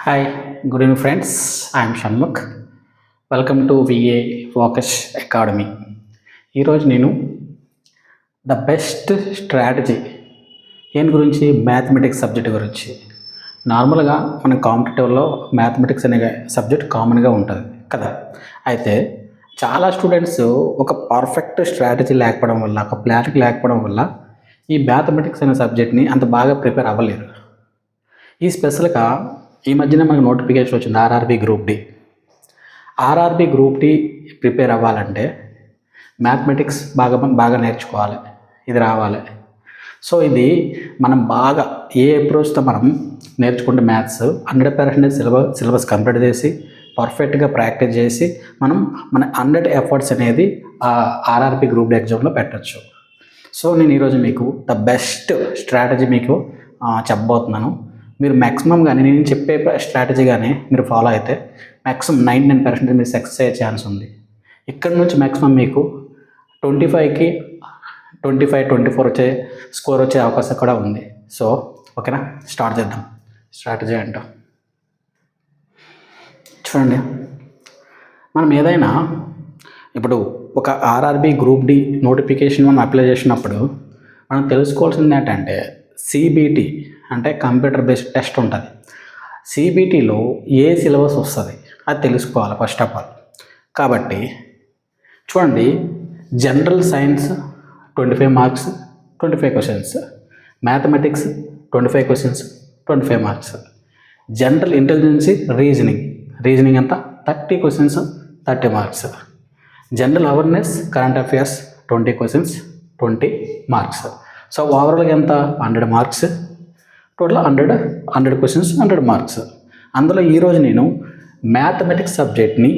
Hi, good evening friends. I am Shanmukh. Welcome to VA focus academy. ఈరోజు నేను the best strategy దేని గురించి mathematics subject గురించి. నార్మల్గా మన కాంపిటేటివ్లో మ్యాథమెటిక్స్ అనే సబ్జెక్ట్ కామన్గా ఉంటుంది కదా. అయితే చాలా స్టూడెంట్స్ ఒక పర్ఫెక్ట్ స్ట్రాటజీ లేకపోవడం వల్ల, ఒక ప్లానింగ్ లేకపోవడం వల్ల ఈ మ్యాథమెటిక్స్ అనే సబ్జెక్ట్ని అంత బాగా ప్రిపేర్ అవ్వలేరు. ఈ స్పెషల్గా ఈ మధ్యన మనకు నోటిఫికేషన్ వచ్చింది RRB group D. RRB group D prepare అవ్వాలంటే మ్యాథమెటిక్స్ బాగా నేర్చుకోవాలి, ఇది రావాలి. సో ఇది మనం బాగా ఏ అప్రోచ్తో మనం నేర్చుకుంటే మ్యాథ్స్ 100% సిలబస్ కంప్లీట్ చేసి పర్ఫెక్ట్గా ప్రాక్టీస్ చేసి మన 100 ఎఫర్ట్స్ అనేది ఆర్ఆర్బీ గ్రూప్ డి ఎగ్జామ్లో పెట్టచ్చు. సో నేను ఈరోజు మీకు ద బెస్ట్ స్ట్రాటజీ మీకు చెప్పబోతున్నాను. మీరు మ్యాక్సిమం కానీ నేను చెప్పే స్ట్రాటజీ కానీ మీరు ఫాలో అయితే మ్యాక్సిమం 99% మీరు సక్సెస్ అయ్యే ఛాన్స్ ఉంది. ఇక్కడ నుంచి మ్యాక్సిమం మీకు 25కి 24 వచ్చే స్కోర్ వచ్చే అవకాశం కూడా ఉంది. సో ఓకేనా, స్టార్ట్ చేద్దాం. స్ట్రాటజీ అంటాం చూడండి, మనం ఏదైనా ఇప్పుడు ఒక ఆర్ఆర్బీ గ్రూప్ డి నోటిఫికేషన్ మనం అప్లై చేసినప్పుడు మనం తెలుసుకోవాల్సింది ఏంటంటే సిబిటి అంటే కంప్యూటర్ బేస్డ్ టెస్ట్ ఉంటుంది. సిబిటిలో ఏ సిలబస్ వస్తుంది అది తెలుసుకోవాలి ఫస్ట్ ఆఫ్ ఆల్. కాబట్టి చూడండి, general science 25 marks 25 questions, mathematics 25 questions 25 marks, general intelligence reasoning అంతా 30 questions 30 marks, general awareness current affairs 20 questions 20 marks. So ఓవరాల్గా ఎంత 100 మార్క్స్, టోటల్ 100 క్వశ్చన్స్ 100 మార్క్స్. అందులో ఈరోజు నేను మ్యాథమెటిక్స్ సబ్జెక్ట్ని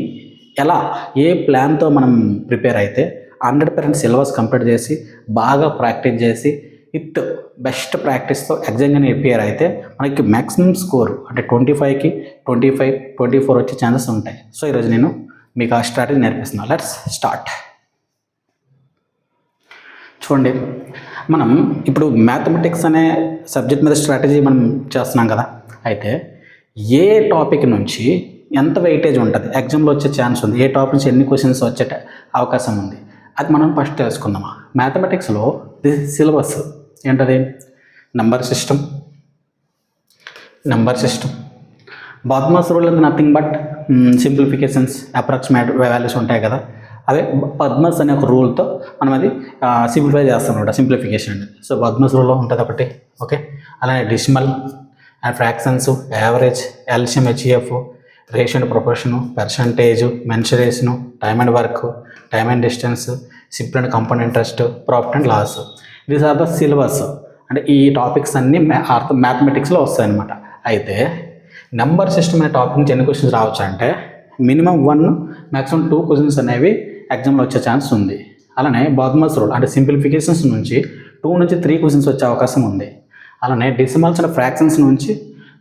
ఎలా ఏ ప్లాన్తో మనం ప్రిపేర్ అయితే 100% సిలబస్ కంప్లీట్ చేసి బాగా ప్రాక్టీస్ చేసి విత్ బెస్ట్ ప్రాక్టీస్తో ఎగ్జామ్గానే ప్రిపేర్ అయితే మనకి మ్యాక్సిమం స్కోర్ అంటే 25కి 25 24 వచ్చే ఛాన్సెస్ ఉంటాయి. సో ఈరోజు నేను మీకు ఆ స్ట్రాటజీ నేర్పిస్తున్నాను. Let's start. చూడండి, మనం ఇప్పుడు మ్యాథమెటిక్స్ అనే సబ్జెక్ట్ మీద స్ట్రాటజీ మనం చేస్తున్నాం కదా. అయితే ఏ టాపిక్ నుంచి ఎంత వెయిటేజ్ ఉంటుంది ఎగ్జామ్లో వచ్చే ఛాన్స్ ఉంది, ఏ టాపిక్ నుంచి ఎన్ని క్వశ్చన్స్ వచ్చే అవకాశం ఉంది, అది మనం ఫస్ట్ తెలుసుకుందామా. మ్యాథమెటిక్స్లో సిలబస్ ఏంటది? నెంబర్ సిస్టమ్, బాద్మాస్ రూల్ అనేది nothing but simplifications, approximate values ఉంటాయి కదా. అదే పద్మస్ అనే ఒక రూల్తో మనం అది సింప్లిఫై చేస్తాం అనమాట, సింప్లిఫికేషన్ అండి. సో పద్మస్ రూల్లో ఉంటుంది ఒకటి. ఓకే, అలానే decimal and fractions, average, LCM, HEF, ratio and proportion, percentage, mensuration, time and work, time and distance, simple and compound interest, profit and loss. These are the syllabus. అంటే ఈ topics అన్నీ మ్యాథమెటిక్స్లో వస్తాయి అనమాట. అయితే number system అనే topic నుంచి ఎన్ని questions రావచ్చు అంటే మినిమం 1 మ్యాక్సిమం 2 క్వశ్చన్స్ అనేవి ఎగ్జామ్లో వచ్చే ఛాన్స్ ఉంది. అలానే బాద్మాస్ రూల్ అంటే సింప్లిఫికేషన్స్ నుంచి 2 నుంచి 3 క్వశ్చన్స్ వచ్చే అవకాశం ఉంది. అలానే డెసిమల్స్ అండ్ ఫ్రాక్షన్స్ నుంచి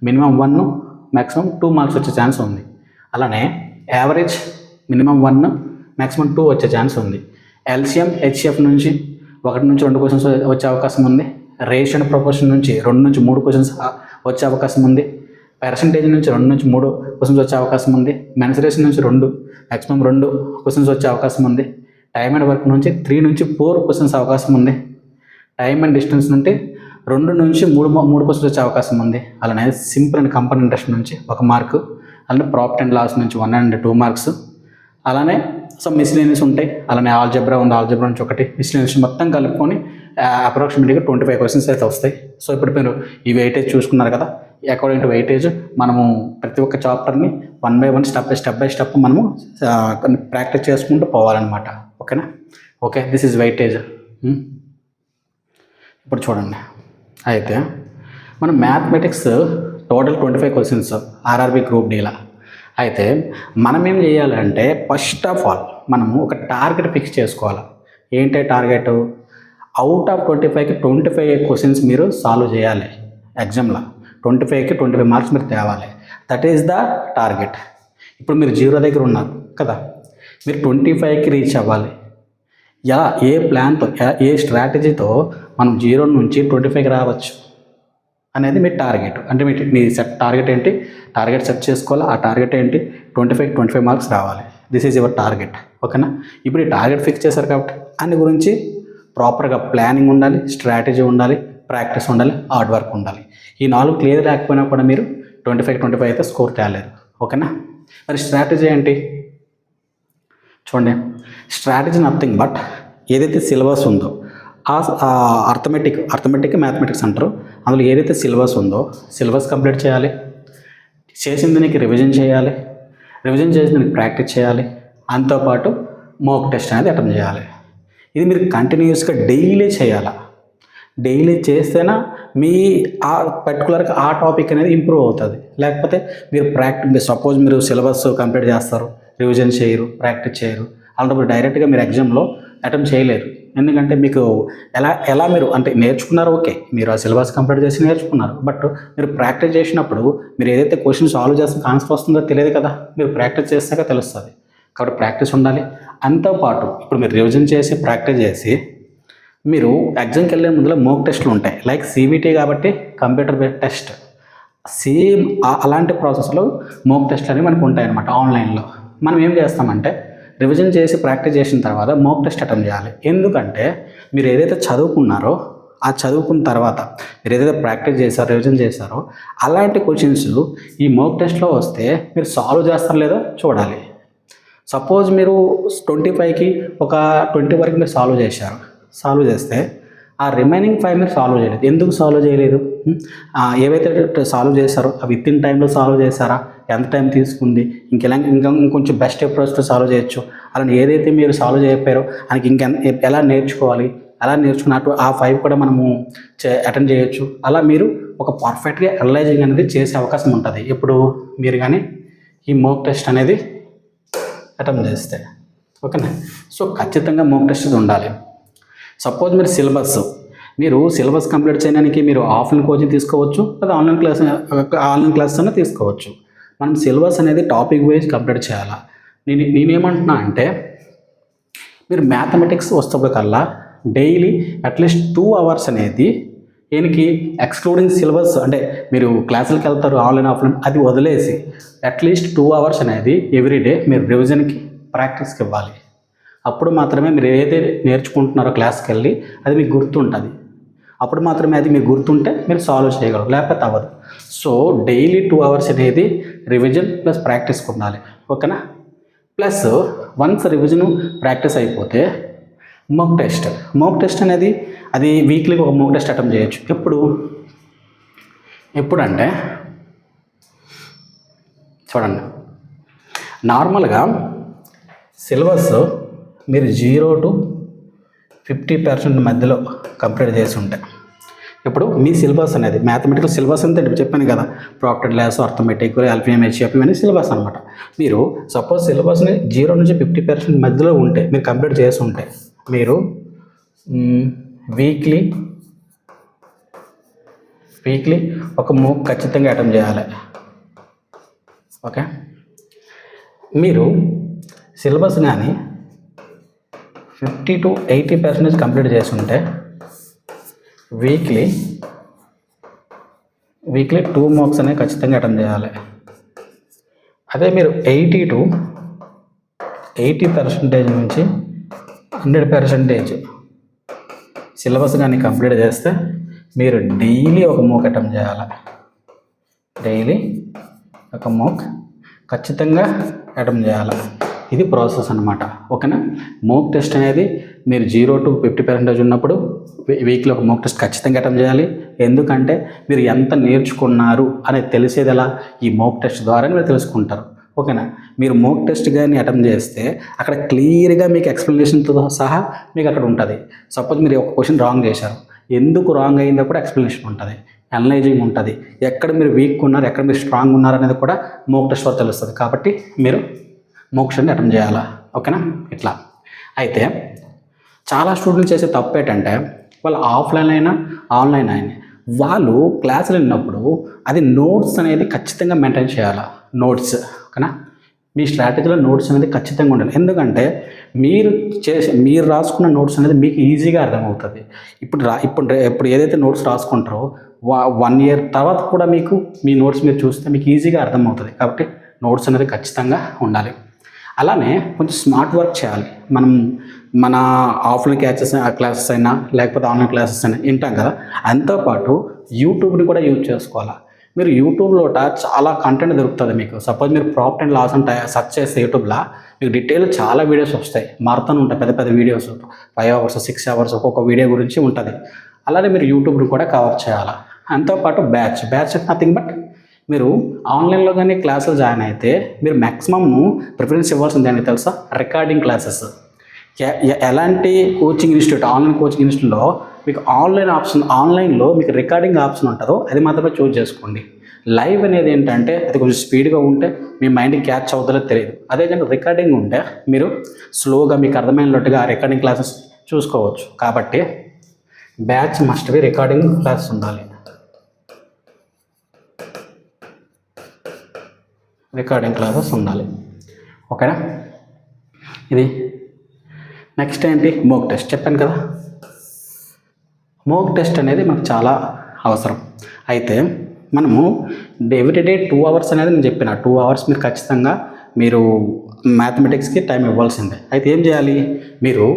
మినిమం 1 మ్యాక్సిమం 2 మార్క్స్ వచ్చే ఛాన్స్ ఉంది. అలానే యావరేజ్ మినిమం 1 మ్యాక్సిమం 2 వచ్చే ఛాన్స్ ఉంది. ఎల్సిఎం, హెచ్సిఎఫ్ నుంచి 1 నుంచి 2 క్వశ్చన్స్ వచ్చే అవకాశం ఉంది. రేషియో అండ్ ప్రొపోర్షన్ నుంచి 2 నుంచి 3 క్వశ్చన్స్ వచ్చే అవకాశం ఉంది. పర్సంటేజ్ నుంచి 2 నుంచి 3 క్వశ్చన్స్ వచ్చే అవకాశం ఉంది. మెన్సురేషన్ నుంచి 2 మ్యాక్సిమం 2 క్వశ్చన్స్ వచ్చే అవకాశం ఉంది. టైమ్ అండ్ వర్క్ నుంచి 3 నుంచి 4 క్వశ్చన్స్ అవకాశం ఉంది. టైమ్ అండ్ డిస్టెన్స్ నుండి 2 నుంచి 3 క్వశ్చన్స్ వచ్చే అవకాశం ఉంది. అలానే సింపుల్ అండ్ కాంపౌండ్ ఇంట్రెస్ట్ నుంచి 1 మార్కు, అలానే ప్రాఫిట్ అండ్ లాస్ నుంచి 1 and 2 మార్క్స్. అలానే సమ్ మిస్లేనియస్ ఉంటాయి. అలానే ఆల్జబ్రా నుంచి 1 మిస్లేనియస్ మొత్తం కలుపుకొని అప్రాక్సిమేట్గా 25 క్వశ్చన్స్ అయితే వస్తాయి. సో ఇప్పుడు మీరు ఈ వెయిటేజ్ చూసుకున్నారు కదా. అకార్డింగ్ టు వెయిటేజ్ మనము ప్రతి ఒక్క చాప్టర్ని 1 by 1 స్టెప్ బై స్టెప్ మనము ప్రాక్టీస్ చేసుకుంటూ పోవాలన్నమాట. ఓకేనా? Okay, this is weightage. ఇప్పుడు చూడండి, అయితే మనం mathematics total 25 questions RRB group డీలా. అయితే మనం ఏం చేయాలంటే ఫస్ట్ ఆఫ్ ఆల్ మనము ఒక టార్గెట్ ఫిక్స్ చేసుకోవాలి. ఏంటి టార్గెట్? అవుట్ ఆఫ్ 25కి 25 క్వశ్చన్స్ మీరు సాల్వ్ చేయాలి ఎగ్జామ్లో. 25కి 25 మార్క్స్ మీరు తేవాలి. That is the target. ఇప్పుడు మీరు 0 దగ్గర ఉన్నారు కదా, మీరు 25కి రీచ్ అవ్వాలి. ఎలా, ఏ ప్లాన్తో, ఏ స్ట్రాటజీతో మనం 0 నుంచి 25కి రావచ్చు? అనేది మీ టార్గెట్. అంటే మీ టార్గెట్ ఏంటి, టార్గెట్ సెట్ చేసుకోవాలి. ఆ టార్గెట్ ఏంటి, 25 మార్క్స్ రావాలి. This is your target. ఓకేనా. ఇప్పుడు ఈ టార్గెట్ ఫిక్స్ చేశారు కాబట్టి దాని గురించి ప్రాపర్గా ప్లానింగ్ ఉండాలి, స్ట్రాటజీ ఉండాలి, ప్రాక్టీస్ ఉండాలి, హార్డ్ వర్క్ ఉండాలి. ఈ 4 క్లియర్ లేకపోయినా కూడా మీరు 25 అయితే స్కోర్ తేలేరు. ఓకేనా. మరి స్ట్రాటజీ ఏంటి చూడండి. స్ట్రాటజీ నథింగ్ బట్ ఏదైతే సిలబస్ ఉందో అర్థమెటిక్ మ్యాథమెటిక్స్ అంటారు. అందులో ఏదైతే సిలబస్ ఉందో సిలబస్ కంప్లీట్ చేయాలి, చేసిన దానికి రివిజన్ చేయాలి, రివిజన్ చేసిన దానికి ప్రాక్టీస్ చేయాలి, అంతోపాటు మోక్ టెస్ట్ అనేది అటెంప్ట్ చేయాలి. ఇది మీరు కంటిన్యూస్గా డైలీ చేయాలి. డైలీ చేస్తేనే మీ ఆ పర్టికులర్గా ఆ టాపిక్ అనేది ఇంప్రూవ్ అవుతుంది. లేకపోతే మీరు సపోజ్ మీరు సిలబస్ కంప్లీట్ చేస్తారు, రివిజన్ చేయరు, ప్రాక్టీస్ చేయరు, అలాంటప్పుడు డైరెక్ట్గా మీరు ఎగ్జామ్లో అటెంప్ట్ చేయలేరు. ఎందుకంటే మీకు ఎలా మీరు అంటే నేర్చుకున్నారు, ఓకే, మీరు ఆ సిలబస్ కంప్లీట్ చేసి నేర్చుకున్నారు, బట్ మీరు ప్రాక్టీస్ చేసినప్పుడు మీరు ఏదైతే క్వశ్చన్ సాల్వ్ చేస్తే ఆన్సర్ వస్తుందో తెలియదు కదా. మీరు ప్రాక్టీస్ చేస్తాక తెలుస్తుంది. కాబట్టి ప్రాక్టీస్ ఉండాలి. అంతోపాటు ఇప్పుడు మీరు రివిజన్ చేసి ప్రాక్టీస్ చేసి మీరు ఎగ్జామ్కి వెళ్ళే ముందులో మోక్ టెస్ట్లు ఉంటాయి. లైక్ CVT కాబట్టి కంప్యూటర్ బేస్డ్ టెస్ట్, సేమ్ అలాంటి ప్రాసెస్లో మోక్ టెస్ట్లు అనేవి మనకు ఉంటాయి అన్నమాట ఆన్లైన్లో. మనం ఏం చేస్తామంటే రివిజన్ చేసి ప్రాక్టీస్ చేసిన తర్వాత మోక్ టెస్ట్ అటెంప్ట్ చేయాలి. ఎందుకంటే మీరు ఏదైతే చదువుకున్నారో ఆ చదువుకున్న తర్వాత మీరు ఏదైతే ప్రాక్టీస్ చేశారో, రివిజన్ చేశారో అలాంటి క్వశ్చన్స్ ఈ మోక్ టెస్ట్లో వస్తే మీరు సాల్వ్ చేస్తారో లేదో చూడాలి. సపోజ్ మీరు 25కి ఒక 20 వరకు మీరు సాల్వ్ చేస్తే ఆ రిమైనింగ్ 5 మీరు సాల్వ్ చేయలేదు. ఎందుకు సాల్వ్ చేయలేదు? ఏవైతే సాల్వ్ చేశారో అవి విత్ ఇన్ టైంలో సాల్వ్ చేశారా, ఎంత టైం తీసుకుంది, ఇంకొంచెం బెస్ట్ అప్రోచ్తో సాల్వ్ చేయొచ్చు, అలా ఏదైతే మీరు సాల్వ్ చేయకపోయారో దానికి ఎలా నేర్చుకోవాలి, అలా నేర్చుకున్నట్టు ఆ 5 కూడా మనము అటెండ్ చేయొచ్చు. అలా మీరు ఒక పర్ఫెక్ట్గా అనలైజింగ్ అనేది చేసే అవకాశం ఉంటుంది ఇప్పుడు మీరు కానీ ఈ మోక్ టెస్ట్ అనేది అటెంప్ట్ చేస్తే. ఓకేనా. సో ఖచ్చితంగా మోక్ టెస్ట్ ఉండాలి. సపోజ్ మీరు సిలబస్ కంప్లీట్ చేయడానికి మీరు ఆఫ్లైన్ కోచింగ్ తీసుకోవచ్చు, లేదా ఆన్లైన్ క్లాసెస్ అనే తీసుకోవచ్చు. మనం సిలబస్ అనేది టాపిక్ వైజ్ కంప్లీట్ చేయాలా. నేనేమంటున్నా అంటే మీరు మ్యాథమెటిక్స్ వస్తువుకల్లా డైలీ అట్లీస్ట్ 2 hours అనేది దీనికి ఎక్స్క్లూడింగ్ సిలబస్, అంటే మీరు క్లాసులకు వెళ్తారు ఆఫ్లైన్ అది వదిలేసి అట్లీస్ట్ 2 hours అనేది ఎవ్రీడే మీరు రివిజన్కి ప్రాక్టీస్కి ఇవ్వాలి. అప్పుడు మాత్రమే మీరు ఏదైతే నేర్చుకుంటున్నారో క్లాస్కి వెళ్ళి అది మీకు గుర్తుంటుంది. అప్పుడు మాత్రమే అది మీకు గుర్తుంటే మీరు సాల్వ్ చేయగలరు, లేకపోతే అవ్వదు. సో డైలీ 2 hours అనేది రివిజన్ ప్లస్ ప్రాక్టీస్కి ఉండాలి. ఓకేనా. ప్లస్ వన్స్ రివిజన్ ప్రాక్టీస్ అయిపోతే మోక్ టెస్ట్ అనేది అది వీక్లీకి ఒక మోక్ టెస్ట్ అటెంప్ట్ చేయొచ్చు. ఎప్పుడంటే చూడండి, నార్మల్గా సిలబస్ మీరు 0 to 50% మధ్యలో కంప్లీట్ చేసి ఉంటాయి. ఇప్పుడు మీ సిలబస్ అనేది మ్యాథమెటికల్ సిలబస్ అంతే చెప్పాను కదా, ప్రాఫిట్ లాస్, అర్థమెటిక్, ఎల్ఫిఎం, హెచ్ఎఫ్ ఇవన్నీ సిలబస్ అనమాట. మీరు సపోజ్ సిలబస్ని 0 నుంచి 50% మధ్యలో ఉంటే మీరు కంప్లీట్ చేసి ఉంటే మీరు వీక్లీ ఒక మోక్ ఖచ్చితంగా అటెంప్ట్ చేయాలి. ఓకే. మీరు సిలబస్ కానీ 50 to 80% కంప్లీట్ చేసి ఉంటే వీక్లీ 2 మోక్స్ అనేవి ఖచ్చితంగా అటెంప్ట్ చేయాలి. అదే మీరు 80% నుంచి 100% సిలబస్ కానీ కంప్లీట్ చేస్తే మీరు డైలీ ఒక మోక్ అటెంప్ట్ చేయాలి. డైలీ ఒక మోక్ ఖచ్చితంగా అటెంప్ట్ చేయాలి. ఇది ప్రాసెస్ అనమాట. ఓకేనా. మోక్ టెస్ట్ అనేది మీరు 0 to 50% ఉన్నప్పుడు వీక్లో ఒక మోక్ టెస్ట్ ఖచ్చితంగా అటెంప్ట్ చేయాలి. ఎందుకంటే మీరు ఎంత నేర్చుకున్నారు అనేది తెలిసేది ఎలా, ఈ మోక్ టెస్ట్ ద్వారా మీరు తెలుసుకుంటారు. ఓకేనా. మీరు మోక్ టెస్ట్ కానీ అటెంప్ట్ చేస్తే అక్కడ క్లియర్గా మీకు ఎక్స్ప్లెనేషన్తో సహా మీకు అక్కడ ఉంటుంది. సపోజ్ మీరు ఒక క్వశ్చన్ రాంగ్ చేశారు, ఎందుకు రాంగ్ అయిందో కూడా ఎక్స్ప్లెనేషన్ ఉంటుంది, అనలైజింగ్ ఉంటుంది, ఎక్కడ మీరు వీక్ ఉన్నారు, ఎక్కడ మీరు స్ట్రాంగ్ ఉన్నారు అనేది కూడా మోక్ టెస్ట్ ద్వారా తెలుస్తుంది. కాబట్టి మీరు మోక్ టెస్ట్ని అటెంప్ట్ చేయాలా. ఓకేనా. ఇట్లా అయితే చాలా స్టూడెంట్స్ చేసే తప్పు ఏంటంటే వాళ్ళు ఆఫ్లైన్ అయినా ఆన్లైన్ అయినా వాళ్ళు క్లాసులు విన్నప్పుడు అది నోట్స్ అనేది ఖచ్చితంగా మెయింటైన్ చేయాలి. నోట్స్ ఓకేనా. మీ స్ట్రాటజీలో నోట్స్ అనేది ఖచ్చితంగా ఉండాలి. ఎందుకంటే మీరు రాసుకున్న నోట్స్ అనేది మీకు ఈజీగా అర్థమవుతుంది. ఇప్పుడు ఏదైతే నోట్స్ రాసుకుంటారో 1 ఇయర్ తర్వాత కూడా మీకు మీ నోట్స్ మీరు చూస్తే మీకు ఈజీగా అర్థమవుతుంది. కాబట్టి నోట్స్ అనేది ఖచ్చితంగా ఉండాలి. అలానే కొంచెం స్మార్ట్ వర్క్ చేయాలి. మన ఆఫ్లైన్ క్లాసెస్ అయినా లేకపోతే ఆన్లైన్ క్లాసెస్ అయినా వింటాం కదా, అంతోపాటు యూట్యూబ్ని కూడా యూజ్ చేసుకోవాలి. మీరు యూట్యూబ్లో చాలా కంటెంట్ దొరుకుతుంది మీకు. సపోజ్ మీరు ప్రాఫిట్ అండ్ లాస్ అంటే సెర్చ్ చేస్తే యూట్యూబ్లో మీకు డీటెయిల్ చాలా వీడియోస్ వస్తాయి, మారుతూనే ఉంటాయి. పెద్ద పెద్ద వీడియోస్ 5 అవర్స్ 6 అవర్స్ ఒక్కొక్క వీడియో గురించి ఉంటుంది. అలానే మీరు యూట్యూబ్ని కూడా కవర్ చేయాలి. అంతోపాటు బ్యాచ్ నథింగ్ బట్ మీరు ఆన్లైన్లో కానీ క్లాసులు జాయిన్ అయితే మీరు మ్యాక్సిమమ్ ప్రిఫరెన్స్ ఇవ్వాల్సింది ఏంటి తెలుసా? Recording classes. ఎలాంటి కోచింగ్ ఇన్స్టిట్యూట్, ఆన్లైన్ కోచింగ్ ఇన్స్టిట్యూట్లో మీకు ఆన్లైన్లో మీకు రికార్డింగ్ ఆప్షన్ ఉంటుందో అది మాత్రమే చూస్ చేసుకోండి. లైవ్ అనేది ఏంటంటే అది కొంచెం స్పీడ్గా ఉంటే మీ మైండ్కి క్యాచ్ అవుతుందో తెలియదు. అదే కానీ రికార్డింగ్ ఉంటే మీరు స్లోగా మీకు అర్థమైనట్టుగా ఆ రికార్డింగ్ క్లాసెస్ చూసుకోవచ్చు. కాబట్టి batch must be recording classes ఉండాలి. రికార్డింగ్ క్లాసెస్ ఉండాలి. ఓకేనా? ఇది నెక్స్ట్ ఏంటి? Mock test. చెప్పాను కదా, మోక్ టెస్ట్ అనేది మనకు చాలా అవసరం. అయితే మనము ఎవ్రీడే 2 అవర్స్ అనేది నేను చెప్పిన 2 అవర్స్ మీరు ఖచ్చితంగా మీరు మ్యాథమెటిక్స్కి టైం ఇవ్వాల్సిందే. అయితే ఏం చేయాలి? మీరు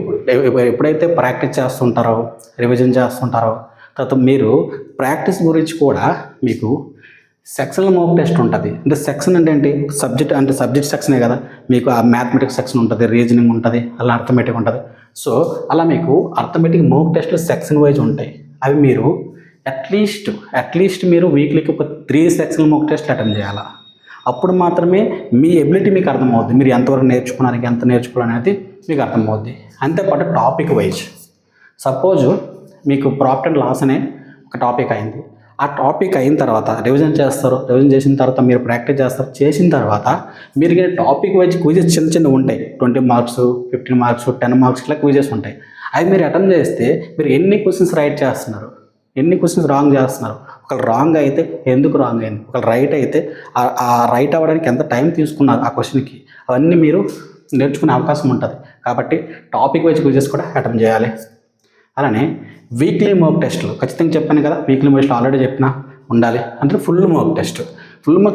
ఎప్పుడైతే ప్రాక్టీస్ చేస్తుంటారో, రివిజన్ చేస్తుంటారో, తర్వాత మీరు ప్రాక్టీస్ గురించి కూడా మీకు సెక్షన్లో మోక్ టెస్ట్ ఉంటుంది. అంటే సెక్షన్ అంటే ఏంటి? సబ్జెక్ట్ సెక్షనే కదా. మీకు ఆ మ్యాథమెటిక్స్ సెక్షన్ ఉంటుంది, రీజనింగ్ ఉంటుంది, అలా అర్థమెటిక్ ఉంటుంది. సో అలా మీకు అర్థమెటిక్ మోక్ టెస్ట్లు సెక్షన్ వైజ్ ఉంటాయి. అవి మీరు అట్లీస్ట్ మీరు వీక్లీకి ఒక 3 సెక్షన్ల మోక్ టెస్ట్లు అటెండ్ చేయాలి. అప్పుడు మాత్రమే మీ ఎబిలిటీ మీకు అర్థమవుద్ది. మీరు ఎంతవరకు నేర్చుకున్నారు, ఎంత నేర్చుకోవాలనేది మీకు అర్థమవుద్ది. అంతేపాటు టాపిక్ వైజ్. సపోజ్ మీకు ప్రాఫిట్ అండ్ లాస్ అనే ఒక టాపిక్ అయింది. ఆ టాపిక్ అయిన తర్వాత రివిజన్ చేస్తారు. రివిజన్ చేసిన తర్వాత మీరు ప్రాక్టీస్ చేస్తారు. చేసిన తర్వాత మీరు టాపిక్ వైజ్ క్విజెస్ చిన్న ఉంటాయి. 20 మార్క్స్, 15 మార్క్స్, 10 మార్క్స్ ఇట్లా క్విజెస్ ఉంటాయి. అవి మీరు అటెండ్ చేస్తే మీరు ఎన్ని క్వశ్చన్స్ రైట్ చేస్తున్నారు, ఎన్ని క్వశ్చన్స్ రాంగ్ చేస్తున్నారు, ఒకళ్ళు రాంగ్ అయితే ఎందుకు రాంగ్ అయింది, ఒకళ్ళు రైట్ అయితే ఆ రైట్ అవ్వడానికి ఎంత టైం తీసుకున్నారు ఆ క్వశ్చన్కి, అవన్నీ మీరు నేర్చుకునే అవకాశం ఉంటుంది. కాబట్టి టాపిక్ వైజ్ క్విజెస్ కూడా అటెండ్ చేయాలి. అలానే వీక్లీ మోక్ టెస్ట్లు ఖచ్చితంగా చెప్పాను కదా. వీక్లీ మోక్ టెస్ట్ ఆల్రెడీ చెప్పినా ఉండాలి. అంటే full mock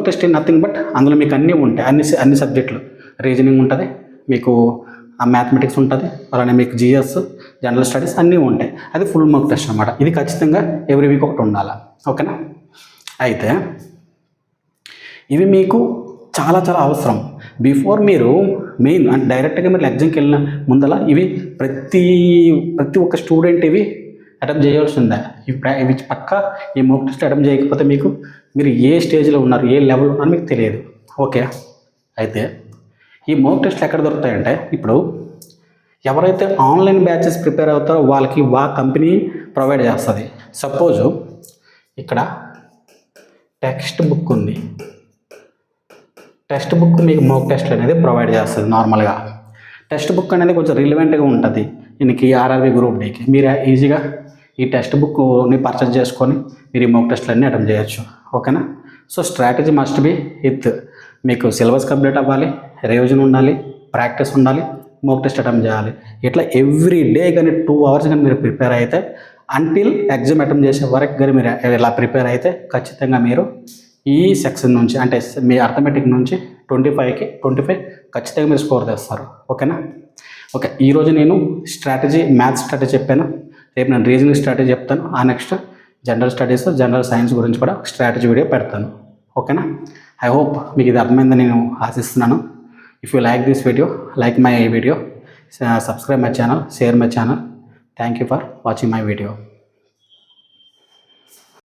test nothing but అందులో మీకు అన్నీ ఉంటాయి. అన్ని సబ్జెక్టులు, రీజనింగ్ ఉంటుంది, మీకు మ్యాథమెటిక్స్ ఉంటుంది, అలానే మీకు జిఎస్, జనరల్ స్టడీస్ అన్నీ ఉంటాయి. అది ఫుల్ మోక్ టెస్ట్ అనమాట. ఇది ఖచ్చితంగా ఎవ్రీ వీక్ ఒకటి ఉండాలి. ఓకేనా? అయితే ఇవి మీకు చాలా అవసరం. బిఫోర్ మీరు మెయిన్ అంటే డైరెక్ట్గా మీరు ఎగ్జామ్కి వెళ్ళిన ముందల ఇవి ప్రతి ఒక్క స్టూడెంట్ ఇవి అటెంప్ట్ చేయాల్సిందే. ఇవి పక్కా ఈ మోక్ టెస్ట్ అటెంప్ట్ చేయకపోతే మీరు ఏ స్టేజ్లో ఉన్నారు, ఏ లెవెల్ ఉన్నారో మీకు తెలియదు. ఓకే? అయితే ఈ మోక్ టెస్ట్లు ఎక్కడ దొరుకుతాయంటే, ఇప్పుడు ఎవరైతే ఆన్లైన్ బ్యాచెస్ ప్రిపేర్ అవుతారో వాళ్ళకి కంపెనీ ప్రొవైడ్ చేస్తుంది. సపోజు ఇక్కడ టెక్స్ట్ బుక్ ఉంది. టెక్స్ట్ బుక్ మీకు మోక్ టెస్ట్లు అనేది ప్రొవైడ్ చేస్తుంది. నార్మల్గా టెక్స్ట్ బుక్ అనేది కొంచెం రిలవెంట్గా ఉంటుంది దీనికి ఆర్ఆర్బీ గ్రూప్ డీకి. మీరు ఈజీగా ఈ టెక్స్ట్ బుక్ని పర్చేజ్ చేసుకొని మీరు ఈ మోక్ టెస్ట్లు అన్నీ అటెంప్ట్ చేయొచ్చు. ఓకేనా? సో స్ట్రాటజీ మస్ట్ బి మీకు సిలబస్ కంప్లీట్ అవ్వాలి, రివిజన్ ఉండాలి, ప్రాక్టీస్ ఉండాలి, మోక్ టెస్ట్ అటెంప్ట్ చేయాలి. ఇట్లా ఎవ్రీ డే కానీ 2 అవర్స్ కానీ మీరు ప్రిపేర్ అయితే అంటిల్ ఎగ్జామ్ అటెంప్ట్ చేసే వరకు కానీ మీరు ఇలా ప్రిపేర్ అయితే ఖచ్చితంగా మీరు ఈ సెక్షన్ నుంచి అంటే మీ అర్థమెటిక్ నుంచి 25కి 25 ఖచ్చితంగా మీరు స్కోర్ చేస్తారు. ఓకేనా? ఓకే, ఈరోజు నేను మ్యాథ్స్ స్ట్రాటజీ చెప్పాను. రేపు నేను రీజనింగ్ స్ట్రాటజీ చెప్తాను. Next general studies, general science గురించి కూడా స్ట్రాటజీ వీడియో పెడతాను. ఓకేనా? ఐ హోప్ మీకు ఇది అర్థమైందని నేను ఆశిస్తున్నాను. If you like this video, like my video, subscribe my channel, share my channel. Thank you for watching my video.